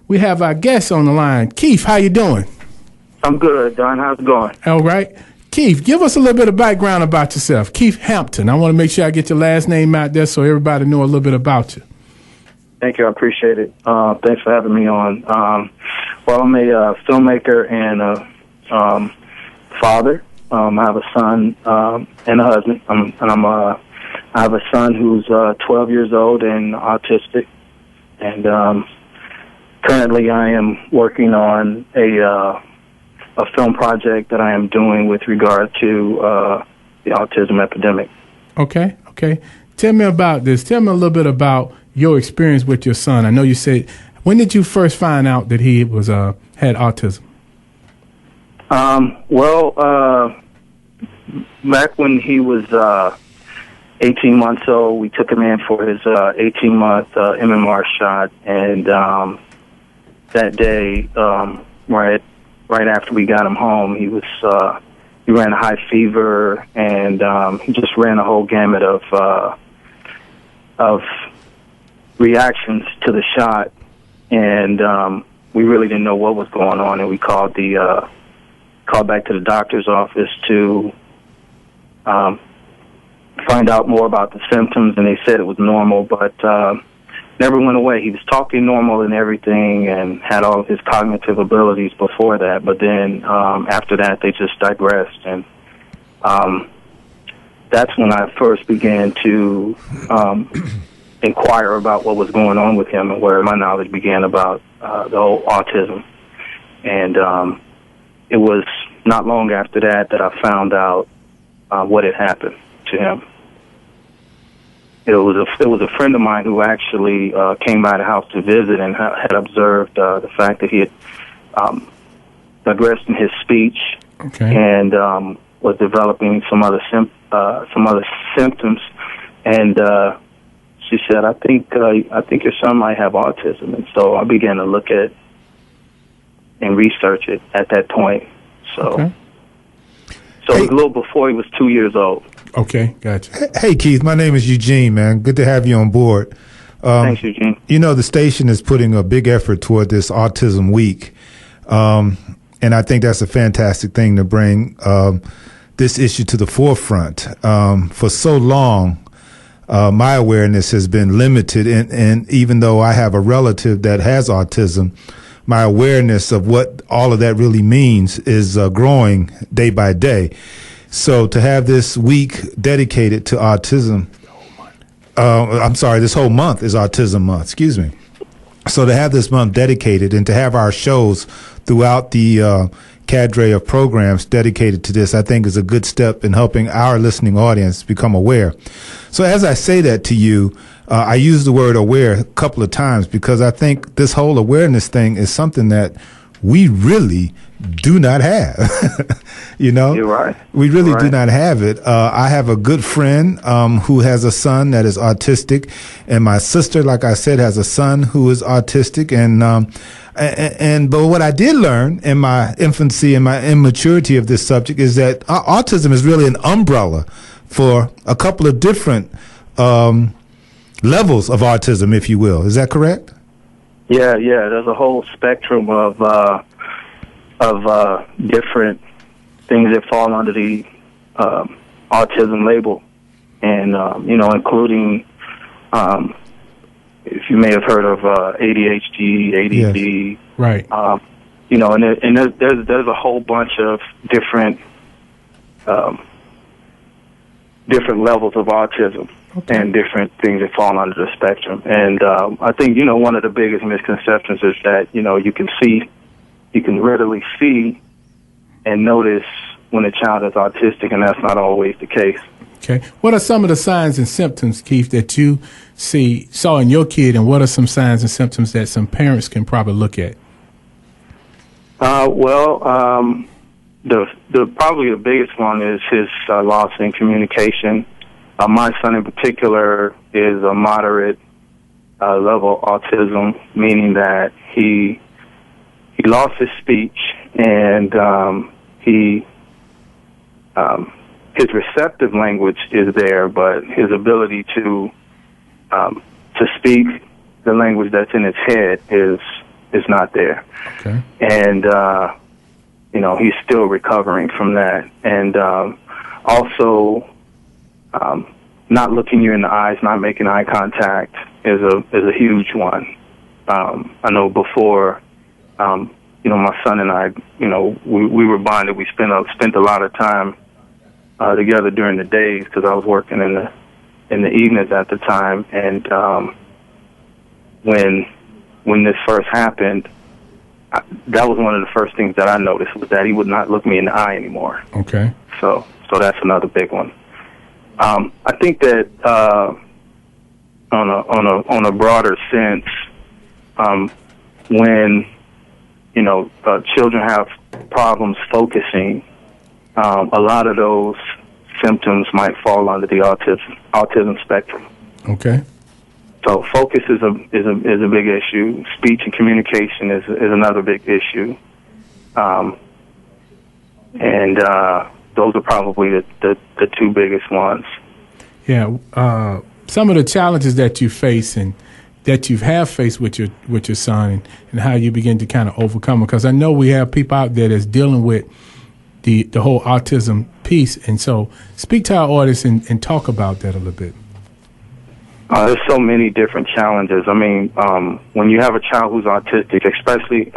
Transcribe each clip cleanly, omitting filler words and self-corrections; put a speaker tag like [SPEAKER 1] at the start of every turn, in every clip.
[SPEAKER 1] we have our guest on the line. Keith, how you doing?
[SPEAKER 2] I'm good, Don. How's it going?
[SPEAKER 1] All right. Keith, give us a little bit of background about yourself. Keith Hampton. I want to make sure I get your last name out there so everybody know a little bit about you.
[SPEAKER 2] Thank you. I appreciate it. Thanks for having me on. Well, I'm a filmmaker and a father. I have a son and a husband. I have a son who's 12 years old and autistic. And currently I am working on a film project that I am doing with regard to the autism epidemic. Okay.
[SPEAKER 1] Tell me about this. Tell me a little bit about your experience with your son. I know you said, when did you first find out that he was had autism?
[SPEAKER 2] Back when he was 18 months old, we took him in for his 18-month MMR shot, and that day, right after we got him home, he ran a high fever, and he just ran a whole gamut of reactions to the shot, and we really didn't know what was going on, and we called back to the doctor's office to find out more about the symptoms, and they said it was normal, but never went away. He was talking normal and everything and had all of his cognitive abilities before that, but then after that they just digressed, and that's when I first began to inquire about what was going on with him and where my knowledge began about the whole autism. And it was not long after that I found out what had happened to him. It was a friend of mine who actually came by the house to visit and had observed the fact that he had digressed in his speech, and was developing some other symptoms. And she said, "I think your son might have autism." And so I began to look at and research it at that point. So it was a little before he was 2 years old.
[SPEAKER 1] Okay, gotcha.
[SPEAKER 3] Hey, Keith, my name is Eugene, man. Good to have you on board.
[SPEAKER 2] Thanks, Eugene.
[SPEAKER 3] You know, the station is putting a big effort toward this Autism Week, and I think that's a fantastic thing to bring this issue to the forefront. For so long, my awareness has been limited, and even though I have a relative that has autism, my awareness of what all of that really means is growing day by day. So to have this week dedicated to autism, this whole month is Autism Month, excuse me. So to have this month dedicated and to have our shows throughout the cadre of programs dedicated to this, I think is a good step in helping our listening audience become aware. So as I say that to you, I use the word aware a couple of times because I think this whole awareness thing is something that we really do not have. You know,
[SPEAKER 2] you're right.
[SPEAKER 3] We really do not have it. I have a good friend who has a son that is autistic, and my sister, like I said, has a son who is autistic. But what I did learn in my infancy and my immaturity of this subject is that autism is really an umbrella for a couple of different levels of autism, if you will. Is that correct?
[SPEAKER 2] Yeah. There's a whole spectrum of different things that fall under the autism label, and including if you may have heard of ADHD, ADD,
[SPEAKER 1] yes. Right?
[SPEAKER 2] And there's a whole bunch of different levels of autism. Okay. And different things that fall under the spectrum. And I think, one of the biggest misconceptions is that, you can readily see and notice when a child is autistic, and that's not always the case.
[SPEAKER 1] Okay. What are some of the signs and symptoms, Keith, that you saw in your kid, and what are some signs and symptoms that some parents can probably look at?
[SPEAKER 2] Probably the biggest one is his loss in communication. My son in particular is a moderate level autism, meaning that he lost his speech, and his receptive language is there, but his ability to speak the language that's in his head is is not there.
[SPEAKER 1] Okay.
[SPEAKER 2] And, he's still recovering from that. And also, not looking you in the eyes, not making eye contact is a huge one. I know before, my son and I, we were bonded. We spent a lot of time together during the days because I was working in the evenings at the time. And when this first happened, that was one of the first things that I noticed, was that he would not look me in the eye anymore.
[SPEAKER 1] Okay.
[SPEAKER 2] So that's another big one. I think that on a broader sense, when children have problems focusing, a lot of those symptoms might fall under the autism spectrum.
[SPEAKER 1] Okay.
[SPEAKER 2] So focus is a big issue. Speech and communication is another big issue. And those are probably the two biggest ones.
[SPEAKER 1] Yeah. Some of the challenges that you face and that you have faced with your son, and how you begin to kind of overcome them. Because I know we have people out there that's dealing with the whole autism piece. And so speak to our audience and talk about that a little bit.
[SPEAKER 2] There's so many different challenges. I mean, when you have a child who's autistic, especially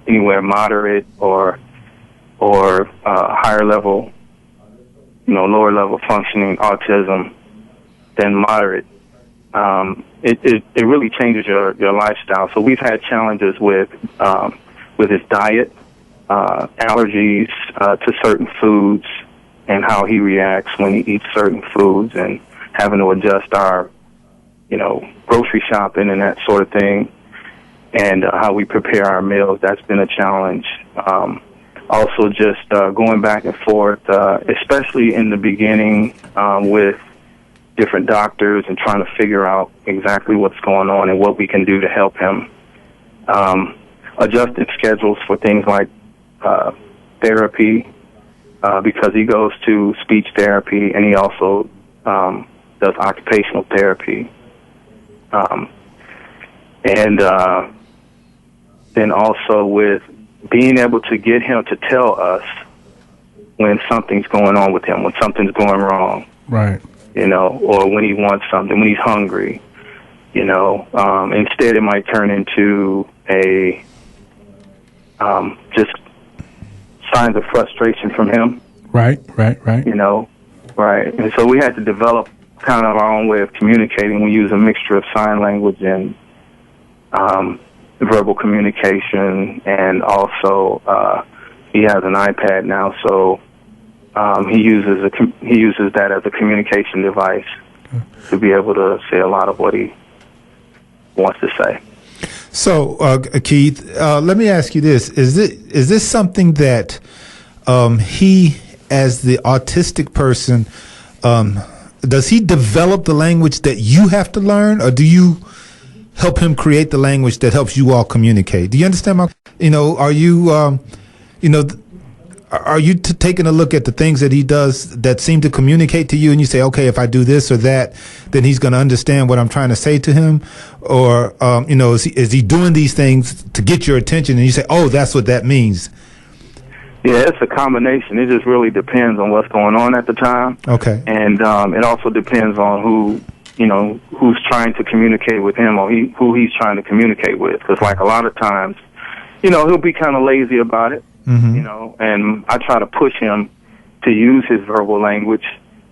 [SPEAKER 2] anywhere moderate or higher level, lower level functioning autism than moderate, it really changes your lifestyle. So we've had challenges with his diet, allergies to certain foods, and how he reacts when he eats certain foods, and having to adjust our grocery shopping and that sort of thing, and how we prepare our meals. That's been a challenge. Also, just going back and forth, especially in the beginning with different doctors and trying to figure out exactly what's going on and what we can do to help him. Adjusting schedules for things like therapy, because he goes to speech therapy, and he also does occupational therapy. And then also with being able to get him to tell us when something's going on with him, when something's going wrong.
[SPEAKER 1] Right.
[SPEAKER 2] Or when he wants something, when he's hungry, instead it might turn into just signs of frustration from him.
[SPEAKER 1] Right.
[SPEAKER 2] Right. And so we had to develop kind of our own way of communicating. We use a mixture of sign language and verbal communication, and also he has an iPad now, so he uses that as a communication device to be able to say a lot of what he wants to say.
[SPEAKER 3] So, Keith, let me ask you this: is this something that he, as the autistic person, does he develop the language that you have to learn, or do you help him create the language that helps you all communicate? Do you understand my? Are you, are you taking a look at the things that he does that seem to communicate to you, and you say, okay, if I do this or that, then he's going to understand what I'm trying to say to him? Or, is he doing these things to get your attention, and you say, oh, that's what that means?
[SPEAKER 2] Yeah, it's a combination. It just really depends on what's going on at the time. Okay. And it also depends on who's trying to communicate with him, or who he's trying to communicate with. Because, like, a lot of times, he'll be kind of lazy about it. Mm-hmm. And I try to push him to use his verbal language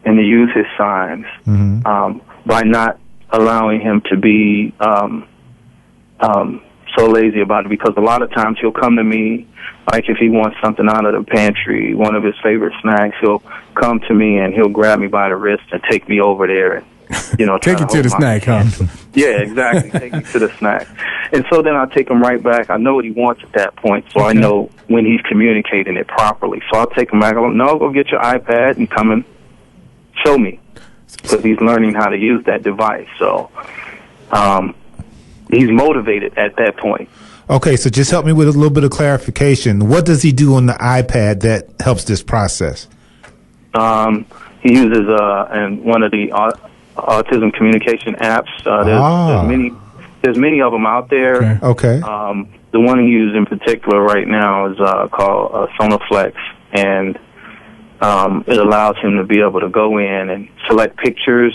[SPEAKER 2] and to use his signs, mm-hmm. By not allowing him to be so lazy about it. Because a lot of times he'll come to me, like if he wants something out of the pantry, one of his favorite snacks, he'll come to me and he'll grab me by the wrist and take me over there and
[SPEAKER 1] take you to the snack, huh?
[SPEAKER 2] Yeah, exactly. Take me to the snack. And so then I'll take him right back. I know what he wants at that point, so okay. I know when he's communicating it properly. So I'll take him back. I'll go get your iPad and come and show me, because he's learning how to use that device. So he's motivated at that point.
[SPEAKER 3] Okay, so just help me with a little bit of clarification. What does he do on the iPad that helps this process?
[SPEAKER 2] He uses one of the autism communication apps. There's many of them out there.
[SPEAKER 3] Okay.
[SPEAKER 2] the one he uses in particular right now is called Sonoflex, and it allows him to be able to go in and select pictures.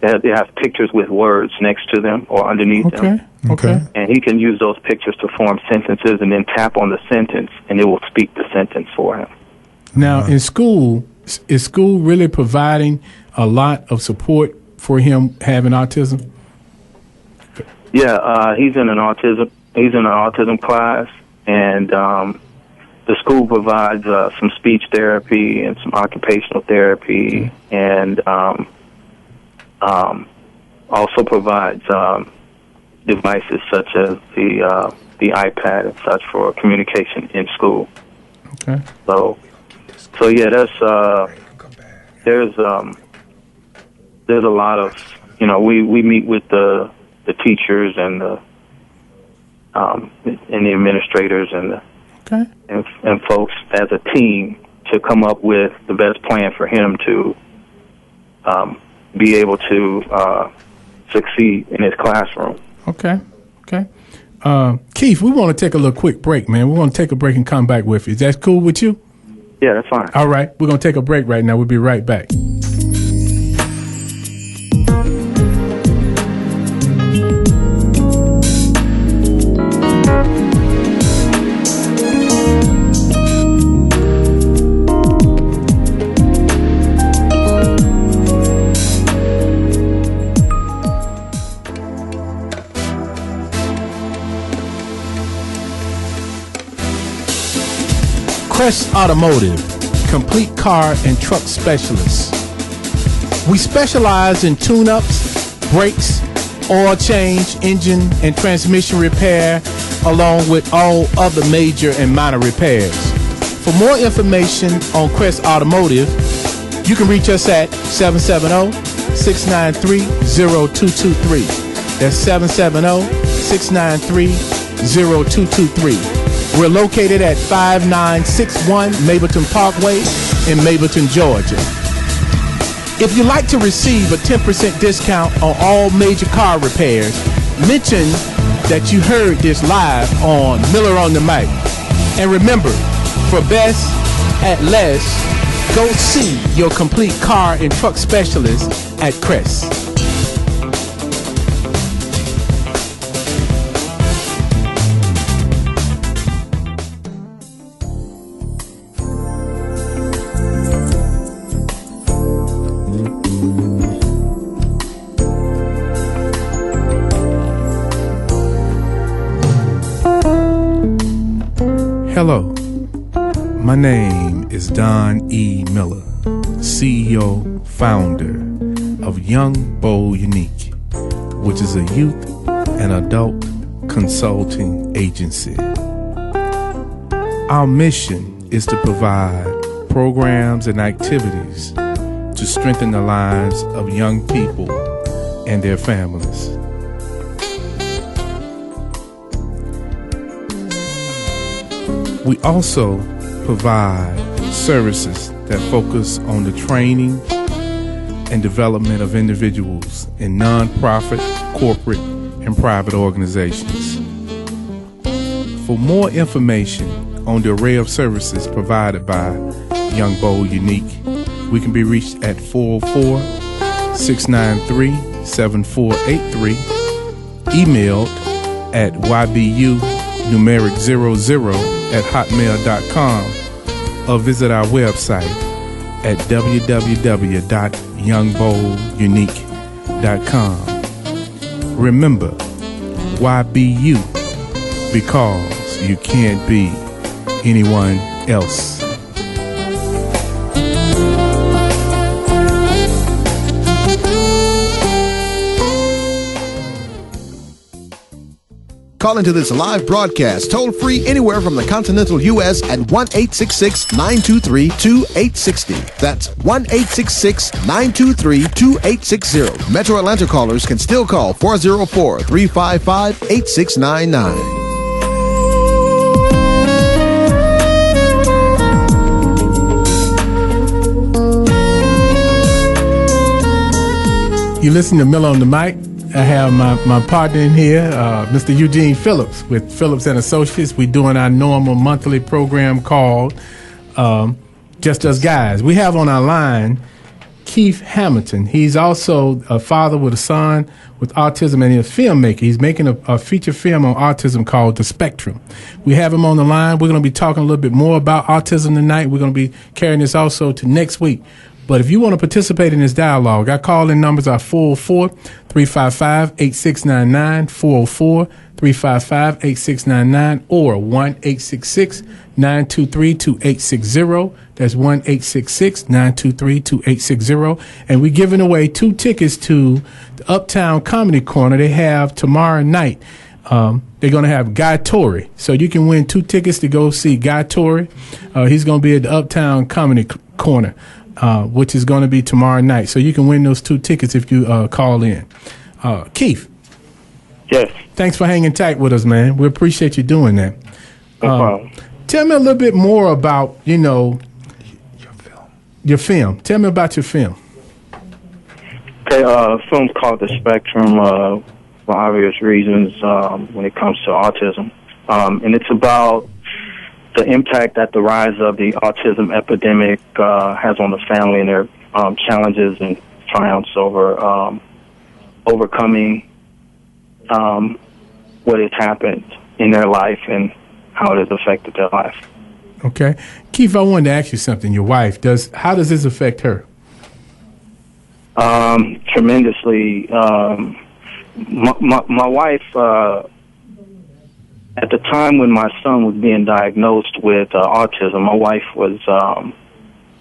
[SPEAKER 2] They have pictures with words next to them or underneath them.
[SPEAKER 1] Okay.
[SPEAKER 2] And he can use those pictures to form sentences and then tap on the sentence, and it will speak the sentence for him.
[SPEAKER 1] Now, in school, is school really providing a lot of support for him having autism?
[SPEAKER 2] Yeah, he's in an autism class, and the school provides some speech therapy and some occupational therapy, and also provides devices such as the iPad and such for communication in school.
[SPEAKER 1] Okay.
[SPEAKER 2] So yeah, there's a lot of, we meet with the teachers and the administrators and and folks as a team to come up with the best plan for him to be able to succeed in his classroom.
[SPEAKER 1] Okay. Keith, we want to take a little quick break, man. We want to take a break and come back with you. Is that cool with you?
[SPEAKER 2] Yeah, that's fine.
[SPEAKER 1] All right. We're going to take a break right now. We'll be right back. Crest Automotive, complete car and truck specialists. We specialize in tune-ups, brakes, oil change, engine and transmission repair, along with all other major and minor repairs. For more information on Crest Automotive, you can reach us at 770-693-0223. That's 770-693-0223. We're located at 5961 Mableton Parkway in Mableton, Georgia. If you'd like to receive a 10% discount on all major car repairs, mention that you heard this live on Miller on the Mic. And remember, for best at less, go see your complete car and truck specialist at Crest. Hello, my name is Don E. Miller, CEO, founder of Young, Bold, Unique, which is a youth and adult consulting agency. Our mission is to provide programs and activities to strengthen the lives of young people and their families. We also provide services that focus on the training and development of individuals in nonprofit, corporate, and private organizations. For more information on the array of services provided by Young, Bold, Unique, we can be reached at 404-693-7483, emailed at ybu00@hotmail.com, or visit our website at www.youngboldunique.com. Remember, why be you? Because you can't be anyone else.
[SPEAKER 4] Call into this live broadcast toll free anywhere from the continental U.S. at 1-866-923-2860. That's 1-866-923-2860. Metro Atlanta callers can still call 404-355-8699.
[SPEAKER 1] You listen to Miller on the Mic. I have my partner in here, Mr. Eugene Phillips with Phillips and Associates. We're doing our normal monthly program called Just Us Guys. We have on our line Keith Hampton. He's also a father with a son with autism, and he's a filmmaker. He's making a feature film on autism called The Spectrum. We have him on the line. We're going to be talking a little bit more about autism tonight. We're going to be carrying this also to next week. But if you want to participate in this dialogue, our call-in numbers are 404-355-8699, 404-355-8699, or 1-866-923-2860. That's 1-866-923-2860. And we're giving away 2 tickets to the Uptown Comedy Corner they have tomorrow night. They're going to have Guy Torrey. So you can win 2 tickets to go see Guy Torrey. He's going to be at the Uptown Comedy Corner, which is going to be tomorrow night. So you can win those 2 tickets if you call in. Keith.
[SPEAKER 2] Yes.
[SPEAKER 1] Thanks for hanging tight with us, man. We appreciate you doing that.
[SPEAKER 2] No problem.
[SPEAKER 1] Tell me a little bit more about, your film. Tell me about your film.
[SPEAKER 2] Okay, film's called The Spectrum, for obvious reasons, when it comes to autism. And it's about the impact that the rise of the autism epidemic has on the family and their challenges and triumphs over overcoming what has happened in their life and how it has affected their life.
[SPEAKER 1] Okay. Keith, I wanted to ask you something. Your wife, how does this affect her?
[SPEAKER 2] Tremendously. My wife, at the time when my son was being diagnosed with autism, my wife was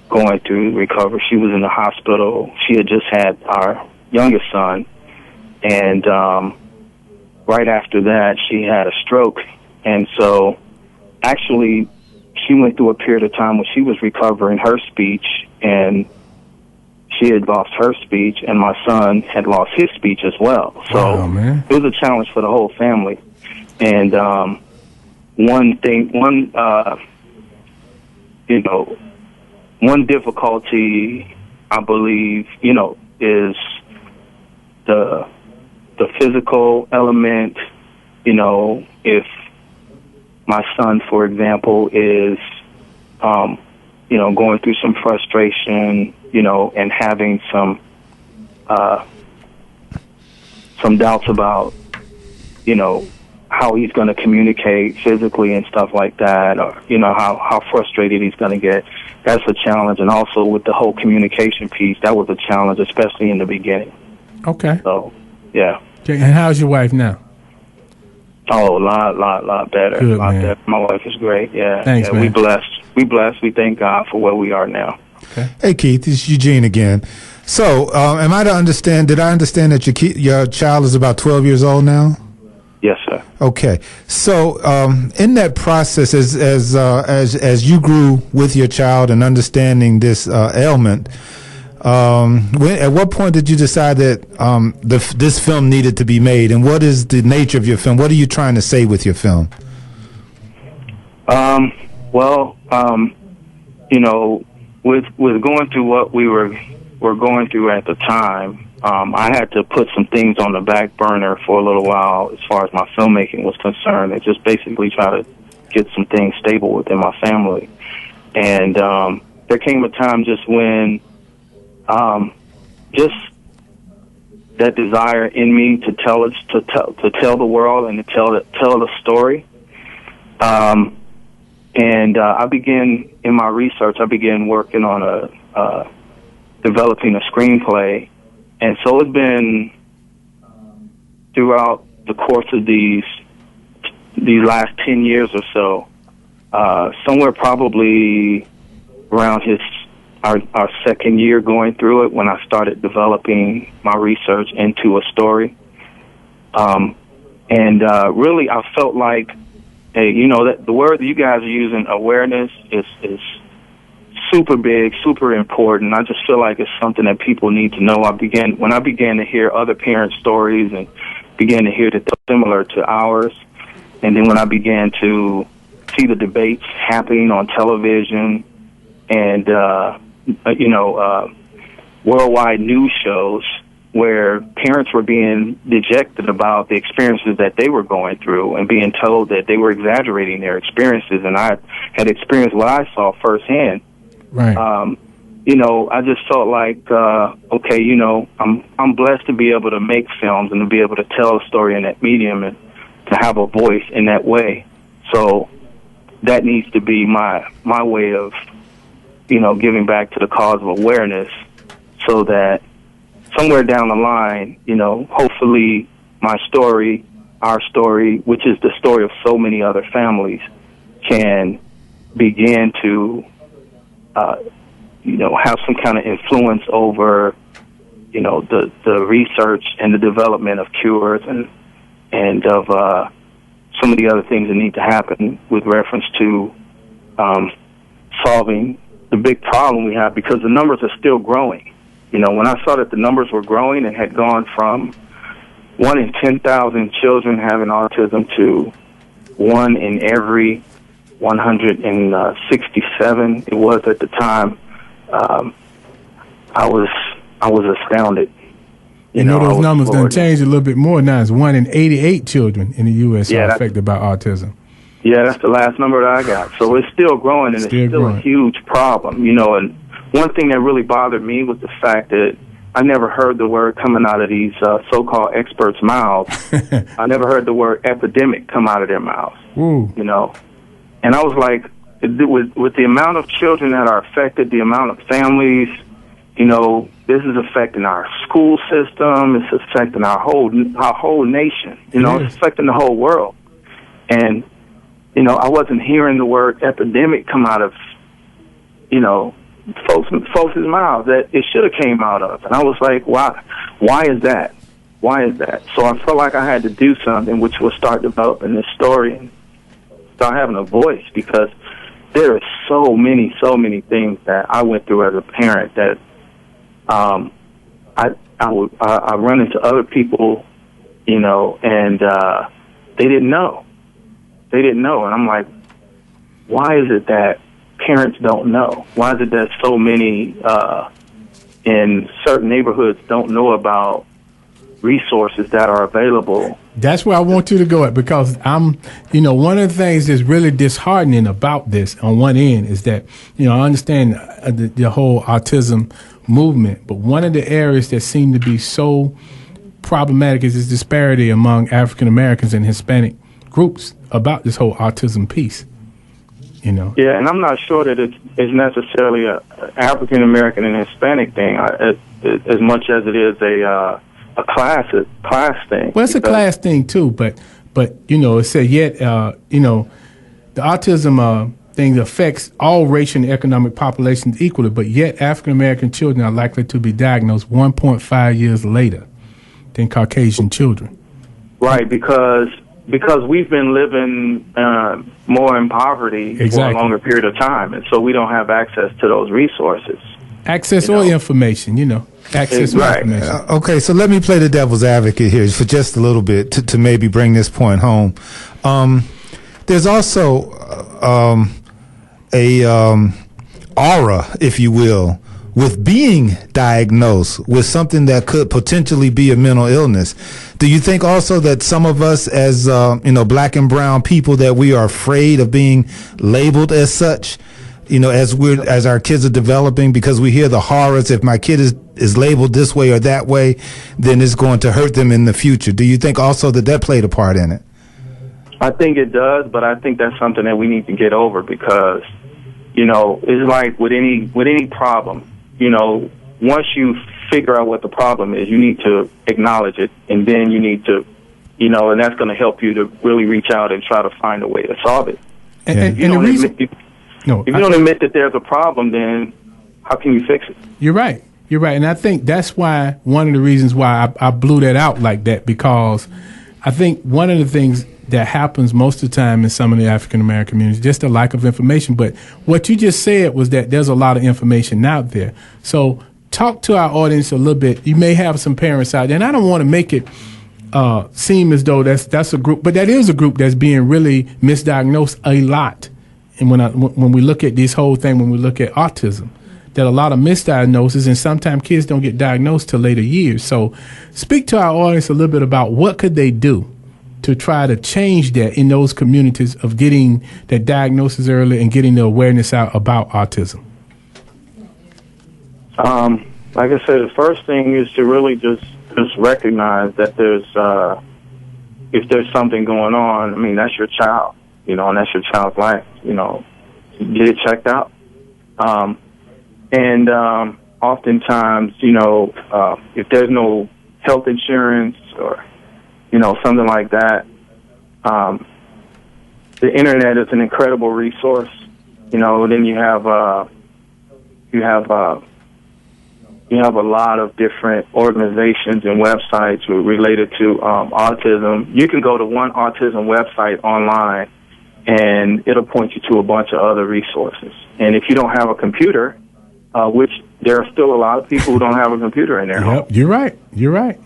[SPEAKER 2] going through recovery. She was in the hospital. She had just had our youngest son, and right after that, she had a stroke. And so, actually, she went through a period of time when she was recovering her speech, and she had lost her speech, and my son had lost his speech as well. So it was a challenge for the whole family. And one difficulty, I believe, is the physical element. If my son, for example, is going through some frustration, and having some doubts about, how he's going to communicate physically and stuff like that, or, how frustrated he's going to get. That's a challenge. And also with the whole communication piece, that was a challenge, especially in the beginning.
[SPEAKER 1] Okay.
[SPEAKER 2] So, yeah.
[SPEAKER 1] Okay. And how's your wife now?
[SPEAKER 2] Oh, a lot better.
[SPEAKER 1] Good, man.
[SPEAKER 2] Better. My wife is great. Yeah.
[SPEAKER 1] Thanks,
[SPEAKER 2] yeah,
[SPEAKER 1] man.
[SPEAKER 2] We blessed. We thank God for where we are now.
[SPEAKER 1] Okay.
[SPEAKER 3] Hey, Keith, it's Eugene again. So, did I understand that your child is about 12 years old now?
[SPEAKER 2] Yes, sir.
[SPEAKER 3] Okay. So, in that process, as you grew with your child and understanding this ailment, at what point did you decide that this film needed to be made, and what is the nature of your film? What are you trying to say with your film? With going through what we were going through at the time, I had to put some things on the back burner for a little while as far as my filmmaking was concerned, and just basically try to get some things stable within my family. And there came a time just when just that desire in me to tell the world and to tell the story. And I began in my research. I began working on developing a screenplay, and so it's been throughout the course of these last 10 years or so. Somewhere probably around our second year going through it, when I started developing my research into a story. Really, I felt like, that the word that you guys are using, awareness, is super big, super important. I just feel like it's something that people need to know. When I began to hear other parents' stories and began to hear that they're similar to ours, and then when I began to see the debates happening on television and worldwide news shows,
[SPEAKER 2] where parents were being dejected about the experiences that they were going through and being told that they were exaggerating their experiences. And I had experienced what I saw firsthand.
[SPEAKER 1] Right.
[SPEAKER 2] You know, I just felt like, okay, you know, I'm blessed to be able to make films and to be able to tell a story in that medium and to have a voice in that way. So that needs to be my way of, you know, giving back to the cause of awareness, so that somewhere down the line, you know, hopefully my story, our story, which is the story of so many other families, can begin to, you know, have some kind of influence over, you know, the research and the development of cures and of some of the other things that need to happen with reference to solving the big problem we have, because the numbers are still growing. You know, when I saw that the numbers were growing and had gone from 1 in 10,000 children having autism to 1 in every 167, it was at the time, I was astounded.
[SPEAKER 1] You know those numbers done changed a little bit more now. It's 1 in 88 children in the U.S. are affected by autism.
[SPEAKER 2] Yeah, that's the last number that I got. So it's still growing, and it's still a huge problem. You know, and one thing that really bothered me was the fact that I never heard the word coming out of these so-called experts' mouths. I never heard the word epidemic come out of their mouths.
[SPEAKER 1] Ooh.
[SPEAKER 2] You know, and I was like, with the amount of children that are affected, the amount of families, you know, this is affecting our school system. It's affecting our whole nation. You know, it's affecting the whole world. And you know, I wasn't hearing the word epidemic come out of, you know, folks' mouths that it should have came out of. And I was like, why is that? Why is that? So I felt like I had to do something, which was start developing this story and start having a voice, because there are so many things that I went through as a parent that I run into other people, you know, and they didn't know. They didn't know. And I'm like, why is it that parents don't know? Why is it that so many in certain neighborhoods don't know about resources that are available?
[SPEAKER 1] That's where I want you to go at, because you know, one of the things that's really disheartening about this on one end is that, you know, I understand the whole autism movement, but one of the areas that seem to be so problematic is this disparity among African Americans and Hispanic groups about this whole autism piece, you know. Yeah,
[SPEAKER 2] and I'm not sure that it's necessarily a African American and Hispanic thing, as much as it is a class thing.
[SPEAKER 1] Well, it's a class thing too, but you know, it said yet you know, the autism thing affects all racial and economic populations equally, but yet African American children are likely to be diagnosed 1.5 years later than Caucasian children.
[SPEAKER 2] Right, because we've been living more in poverty for a longer period of time, and so we don't have access to those resources.
[SPEAKER 1] Access or information, you know. Access or information.
[SPEAKER 3] Okay, so let me play the devil's advocate here for just a little bit to maybe bring this point home. There's also a aura, if you will, with being diagnosed with something that could potentially be a mental illness. Do you think also that some of us as, you know, black and brown people, that we are afraid of being labeled as such, you know, as our kids are developing, because we hear the horrors, if my kid is labeled this way or that way, then it's going to hurt them in the future. Do you think also that played a part in it?
[SPEAKER 2] I think it does, but I think that's something that we need to get over, because, you know, it's like with any problem. You know, once you figure out what the problem is, you need to acknowledge it, and then you need to, you know, and that's going to help you to really reach out and try to find a way to solve it. If you don't admit that there's a problem, then how can you fix it?
[SPEAKER 1] You're right. And I think that's why one of the reasons why I blew that out like that, because I think one of the things that happens most of the time in some of the African American communities, just a lack of information. But what you just said was that there's a lot of information out there. So talk to our audience a little bit. You may have some parents out there, and I don't want to make it seem as though that's a group, but that is a group that's being really misdiagnosed a lot. And when we look at this whole thing, when we look at autism, that a lot of misdiagnoses, and sometimes kids don't get diagnosed till later years. So speak to our audience a little bit about what could they do to try to change that in those communities of getting that diagnosis early and getting the awareness out about autism.
[SPEAKER 2] Like I said, the first thing is to really just recognize that there's if there's something going on. I mean, that's your child, and that's your child's life. Get it checked out. And oftentimes, if there's no health insurance or something like that, the internet is an incredible resource. Then you have a lot of different organizations and websites related to autism. You can go to one autism website online, and it'll point you to a bunch of other resources. And if you don't have a computer, which there are still a lot of people who don't have a computer in their home.
[SPEAKER 1] You're right.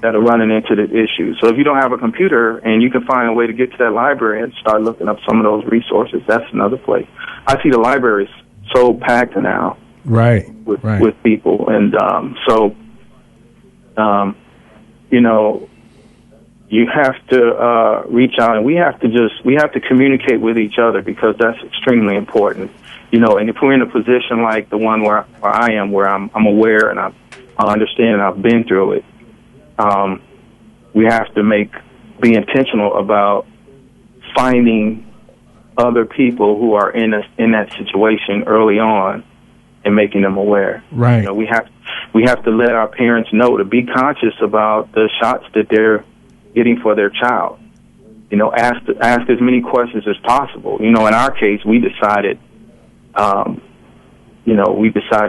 [SPEAKER 2] That are running into the issue. So if you don't have a computer and you can find a way to get to that library and start looking up some of those resources, that's another place. I see the libraries so packed now.
[SPEAKER 1] Right.
[SPEAKER 2] With people. And you have to reach out, and we have to communicate with each other, because that's extremely important. And if we're in a position like the one where I am, where I'm aware and I understand and I've been through it, we have to be intentional about finding other people who are in that situation early on and making them aware.
[SPEAKER 1] Right.
[SPEAKER 2] We have to let our parents know to be conscious about the shots that they're getting for their child. Ask as many questions as possible. In our case, we decided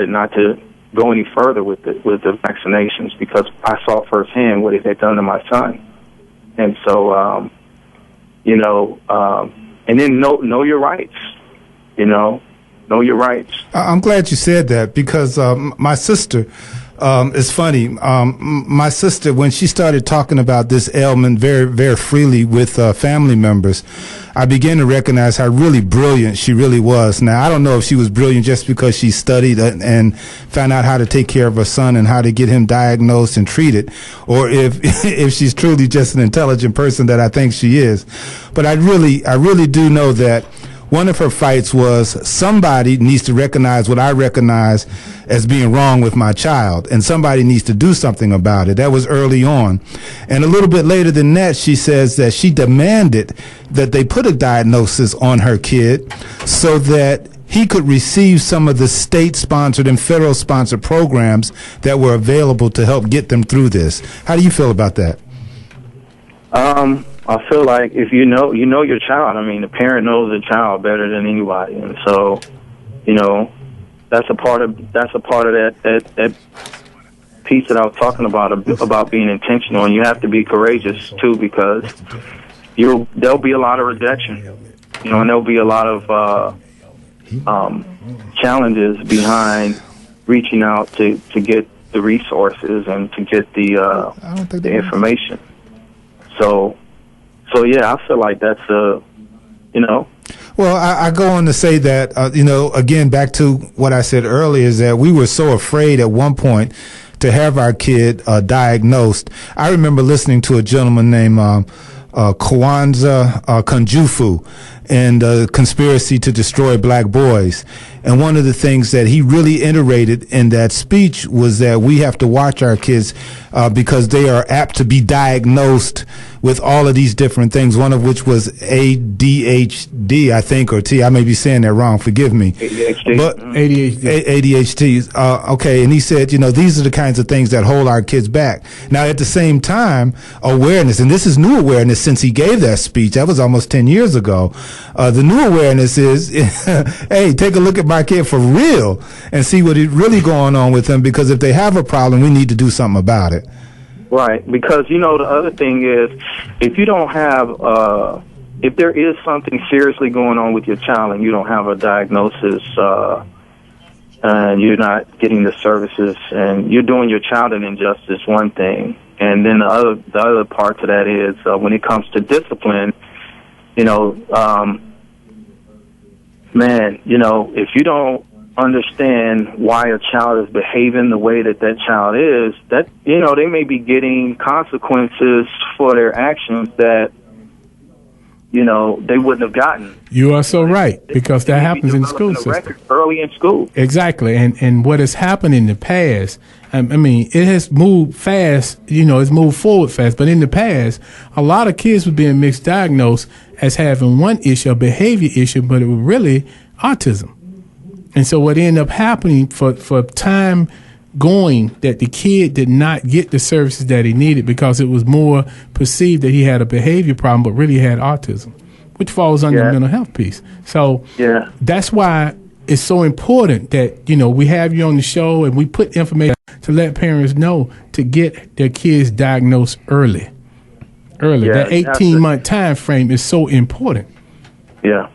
[SPEAKER 2] not to go any further with the vaccinations, because I saw firsthand what it had done to my son. And so, and then know your rights. Know your rights.
[SPEAKER 3] I'm glad you said that, because my sister, it's funny, my sister, when she started talking about this ailment very, very freely with family members, I began to recognize how really brilliant she really was. Now, I don't know if she was brilliant just because she studied and found out how to take care of her son and how to get him diagnosed and treated, or if she's truly just an intelligent person that I think she is. But I really do know that one of her fights was somebody needs to recognize what I recognize as being wrong with my child, and somebody needs to do something about it. That was early on. And a little bit later than that, she says that she demanded that they put a diagnosis on her kid so that he could receive some of the state-sponsored and federal-sponsored programs that were available to help get them through this. How do you feel about that?
[SPEAKER 2] I feel like if you know your child. I mean, the parent knows the child better than anybody, and so, that's a part of that piece that I was talking about being intentional. And you have to be courageous too, because there'll be a lot of rejection, and there'll be a lot of challenges behind reaching out to get the resources and to get the information. So yeah, I feel like that's
[SPEAKER 3] Well, I go on to say that, again, back to what I said earlier, is that we were so afraid at one point to have our kid diagnosed. I remember listening to a gentleman named Kwanzaa Kunjufu and Conspiracy to Destroy Black Boys. And one of the things that he really iterated in that speech was that we have to watch our kids because they are apt to be diagnosed with all of these different things, one of which was ADHD, I think, or T. I may be saying that wrong. Forgive me.
[SPEAKER 2] ADHD.
[SPEAKER 3] But ADHD. Okay. And he said, these are the kinds of things that hold our kids back. Now, at the same time, awareness, and this is new awareness since he gave that speech. That was almost 10 years ago. The new awareness is, hey, take a look at my kid for real and see what is really going on with them, because if they have a problem, we need to do something about it.
[SPEAKER 2] Right, because the other thing is, if you don't have, if there is something seriously going on with your child and you don't have a diagnosis, and you're not getting the services, and you're doing your child an injustice, one thing, and then the other part to that is when it comes to discipline, if you don't understand why a child is behaving the way that child is, that, they may be getting consequences for their actions that, they wouldn't have gotten.
[SPEAKER 1] You are so right, because that happens in the school system.
[SPEAKER 2] Early in school.
[SPEAKER 1] Exactly. And what has happened in the past, I mean, it has moved fast, it's moved forward fast. But in the past, a lot of kids were being misdiagnosed as having one issue, a behavior issue, but it was really autism. And so what ended up happening for time going, that the kid did not get the services that he needed because it was more perceived that he had a behavior problem, but really had autism, which falls under the mental health piece. So that's why it's so important that, we have you on the show and we put information to let parents know to get their kids diagnosed early. That 18-month time frame is so important.
[SPEAKER 2] Yeah,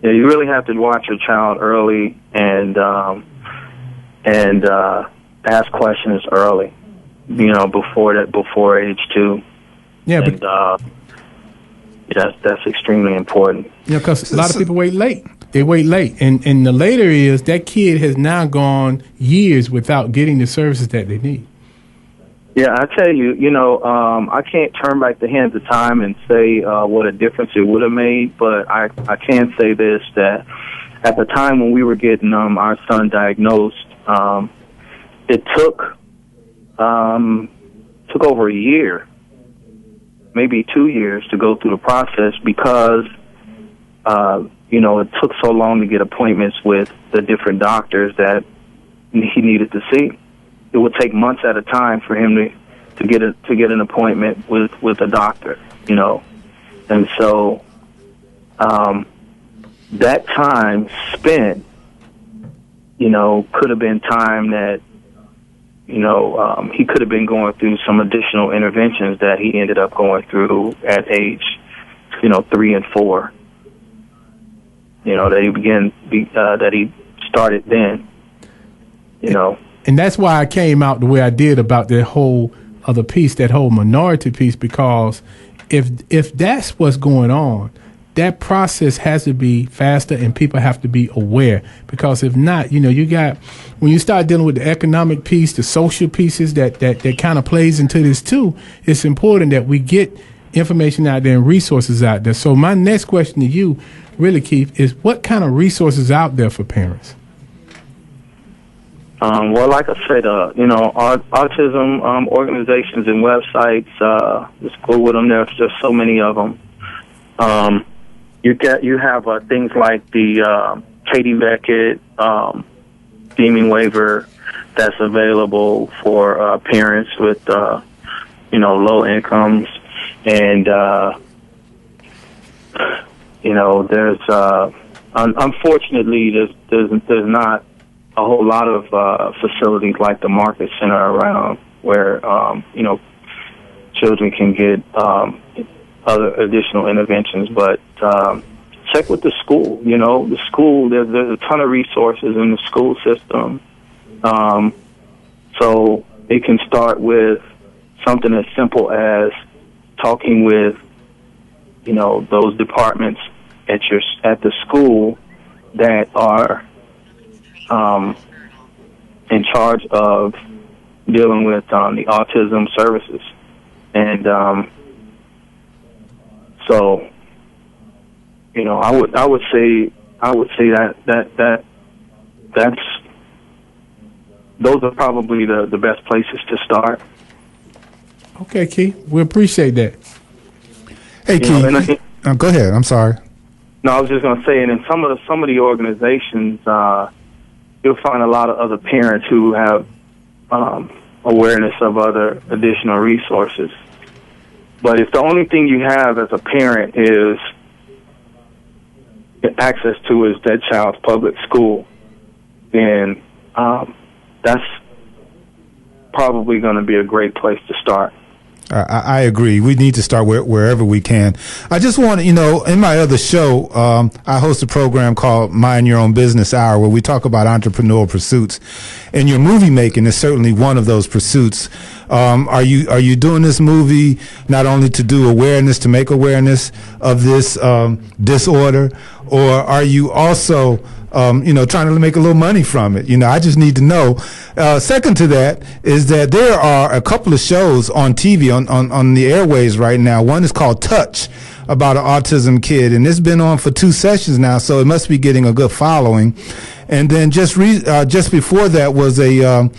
[SPEAKER 2] you really have to watch your child early and ask questions early, before age 2. Yeah, and, that's extremely important.
[SPEAKER 1] Yeah, because a lot of people wait late. They wait late, and the later is that kid has now gone years without getting the services that they need.
[SPEAKER 2] Yeah, I tell you, I can't turn back the hands of time and say what a difference it would have made, but I can say this, that at the time when we were getting our son diagnosed, it took over a year, maybe 2 years, to go through the process because it took so long to get appointments with the different doctors that he needed to see. It would take months at a time for him to get an appointment with a doctor, and so that time spent, could have been time that he could have been going through some additional interventions that he ended up going through at age 3 and 4. That he started then.
[SPEAKER 1] And that's why I came out the way I did about that whole other piece, that whole minority piece, because if that's what's going on, that process has to be faster and people have to be aware, because if not, you got, when you start dealing with the economic piece, the social pieces that kind of plays into this too, it's important that we get information out there and resources out there. So my next question to you, really, Keith, is what kind of resources out there for parents?
[SPEAKER 2] Well, like I said, autism organizations and websites, just go with them. There's just so many of them. You have things like the Katie Beckett deeming waiver that's available for parents with low incomes, and there's unfortunately there's not a whole lot of facilities like the Market Center around where children can get other additional interventions, but check with the school. The school, there's a ton of resources in the school system. So it can start with something as simple as talking with, those departments at the school that are in charge of dealing with the autism services. And so, I would say that's those are probably the best places to start.
[SPEAKER 1] Okay, Keith, we appreciate that.
[SPEAKER 3] Hey, Keith, go ahead. I'm sorry.
[SPEAKER 2] No, I was just going to say, and in some of the organizations, you'll find a lot of other parents who have awareness of other additional resources. But if the only thing you have as a parent is access to is that child's public school, then that's probably going to be a great place to start.
[SPEAKER 3] I agree. We need to start wherever we can. I just want to, in my other show, I host a program called Mind Your Own Business Hour, where we talk about entrepreneurial pursuits. And your movie making is certainly one of those pursuits. Are you doing this movie not only to do awareness, to make awareness of this disorder, or are you also trying to make a little money from it? I just need to know. Second to that is that there are a couple of shows on TV on the airways right now. One is called Touch, about an autism kid, and it's been on for 2 sessions now, so it must be getting a good following. And then just before that was a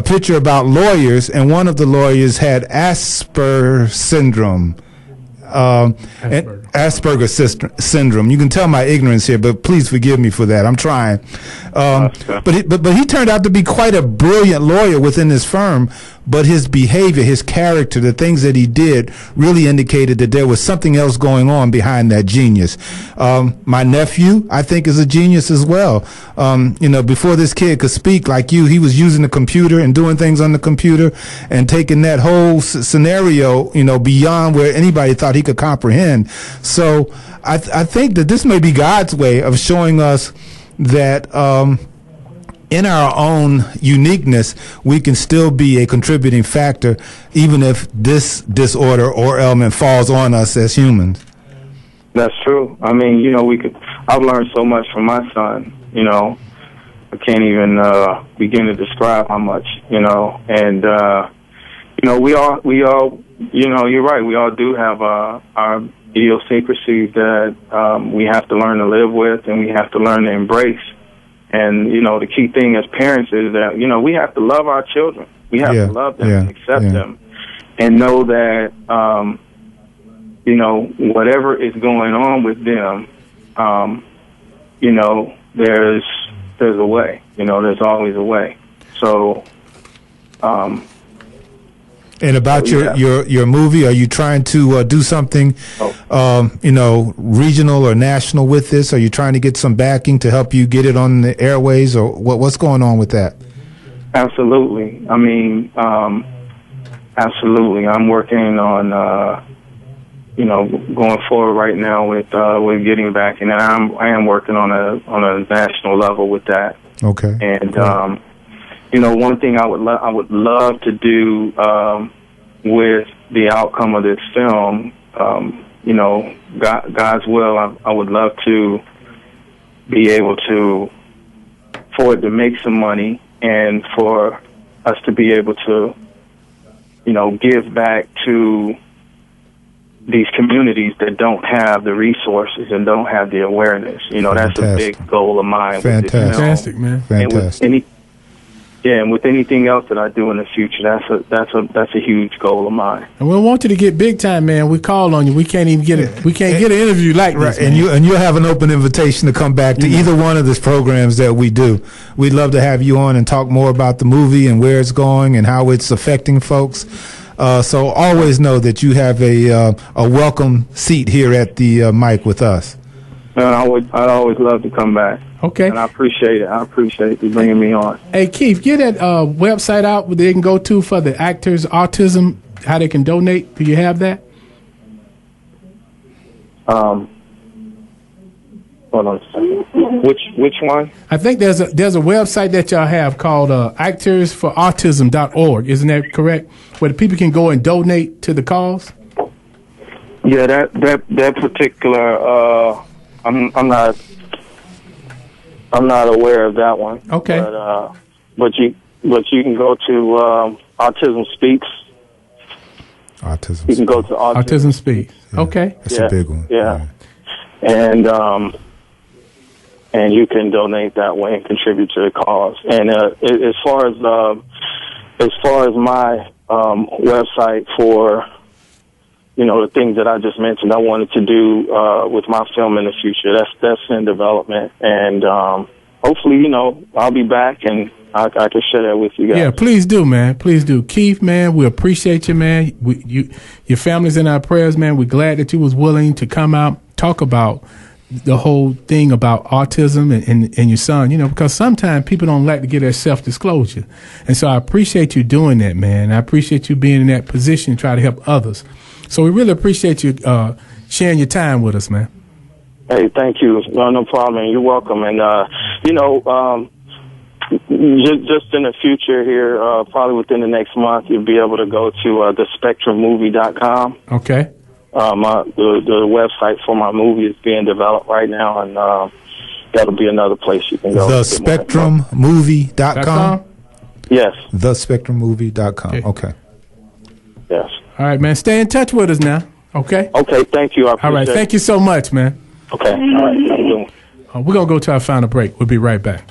[SPEAKER 3] picture about lawyers, and one of the lawyers had Asperger's syndrome. Asperger's syndrome. You can tell my ignorance here, but please forgive me for that. I'm trying. But he turned out to be quite a brilliant lawyer within his firm. But his behavior, his character, the things that he did really indicated that there was something else going on behind that genius. My nephew, I think, is a genius as well. Before this kid could speak like you, he was using the computer and doing things on the computer and taking that whole scenario, beyond where anybody thought he could comprehend. So I think that this may be God's way of showing us that in our own uniqueness, we can still be a contributing factor, even if this disorder or ailment falls on us as humans.
[SPEAKER 2] That's true. I mean, I've learned so much from my son, I can't even begin to describe how much, and, we all, you're right. We all do have our idiosyncrasies that we have to learn to live with and we have to learn to embrace. And, the key thing as parents is that, we have to love our children. We have to love them and accept them and know that, whatever is going on with them, there's a way. There's always a way. So,
[SPEAKER 3] and about your movie, are you trying to do something, regional or national with this? Are you trying to get some backing to help you get it on the airways, or what's going on with that?
[SPEAKER 2] Absolutely. I mean, absolutely. I'm working on, going forward right now with getting backing, and I am working on a national level with that.
[SPEAKER 3] Okay.
[SPEAKER 2] And one thing I would love to do with the outcome of this film, God's will, I would love to be able for it to make some money and for us to be able to, give back to these communities that don't have the resources and don't have the awareness. That's a big goal of mine.
[SPEAKER 1] Fantastic, man.
[SPEAKER 3] Fantastic.
[SPEAKER 2] And with anything else that I do in the future, that's a huge goal of mine.
[SPEAKER 1] And we want you to get big time, man. We call on you. We can't even get it. We can't get an interview like this.
[SPEAKER 3] And you'll have an open invitation to come back to either one of these programs that we do. We'd love to have you on and talk more about the movie and where it's going and how it's affecting folks. So always know that you have a welcome seat here at the mic with us.
[SPEAKER 2] I'd always love to come back.
[SPEAKER 1] Okay.
[SPEAKER 2] And I appreciate it. I appreciate you bringing me on.
[SPEAKER 1] Hey, Keith, get that website out where they can go to for the actors, autism, how they can donate. Do you have that?
[SPEAKER 2] Hold on a second. Which one?
[SPEAKER 1] I think there's a website that y'all have called actorsforautism.org. Isn't that correct? Where the people can go and donate to the cause?
[SPEAKER 2] Yeah, that particular I'm not aware of that one.
[SPEAKER 1] Okay.
[SPEAKER 2] But you can go to Autism Speaks.
[SPEAKER 3] Autism.
[SPEAKER 2] You can go to
[SPEAKER 1] Autism Speaks.
[SPEAKER 3] Yeah,
[SPEAKER 1] okay.
[SPEAKER 3] That's a big one.
[SPEAKER 2] Yeah. And you can donate that way and contribute to the cause. And as far as my website for the things that I just mentioned, I wanted to do with my film in the future. That's in development, and hopefully, I'll be back and I can share that with you guys.
[SPEAKER 1] Yeah, please do, man. Please do, Keith, man. We appreciate you, man. Your family's in our prayers, man. We're glad that you was willing to come out, talk about the whole thing about autism and your son. Because sometimes people don't like to get their self-disclosure, and so I appreciate you doing that, man. I appreciate you being in that position to try to help others. So we really appreciate you sharing your time with us, man.
[SPEAKER 2] Hey, thank you. No problem. You're welcome. And, just in the future here, probably within the next month, you'll be able to go to thespectrummovie.com.
[SPEAKER 1] Okay.
[SPEAKER 2] the website for my movie is being developed right now, and that'll be another place you can go.
[SPEAKER 3] TheSpectrumMovie.com?
[SPEAKER 2] Yes.
[SPEAKER 3] TheSpectrumMovie.com. Okay.
[SPEAKER 2] Yes.
[SPEAKER 1] All right, man. Stay in touch with us now. Okay?
[SPEAKER 2] Okay, thank you. I appreciate
[SPEAKER 1] All right, thank you so much, man.
[SPEAKER 2] Okay. All right. Have a good one.
[SPEAKER 1] We're going to go to our final break. We'll be right back.